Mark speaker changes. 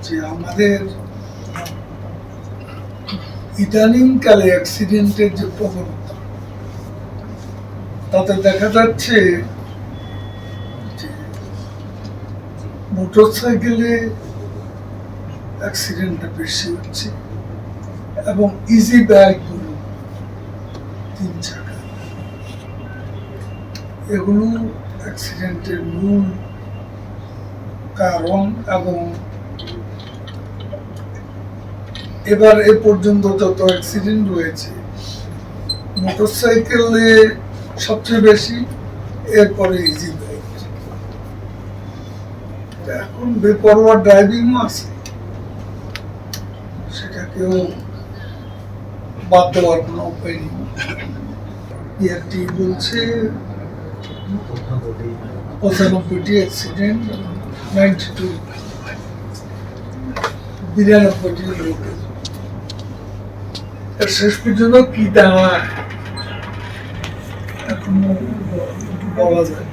Speaker 1: যে আমাদের ইদানিংকালে অ্যাক্সিডেন্টের যে প্রবণতা, তাতে দেখা যাচ্ছে যে মোটরসাইকেলে অ্যাক্সিডেন্টটা বেশি হচ্ছে এবং ইজি বাইকগুলো 3 চাকা, এগুলো অ্যাক্সিডেন্টের মূল কারণ। এবং এবার এ পর্যন্ত যত অ্যাক্সিডেন্ট হয়েছে, মোটরসাইকেলে সবচেয়ে বেশি, এরপরে ইজি বাইক। এখন বেপরোয়া ড্রাইভিংও আছে, সেটাকেও বাদ দেওয়ার কোনো উপায় নেই। ইয়ারটি বলছে 95টি অ্যাক্সিডেন্ট, 92 লোক। শেষ পর্যন্ত কি দাঁড়ায় এখনো বলা যায়।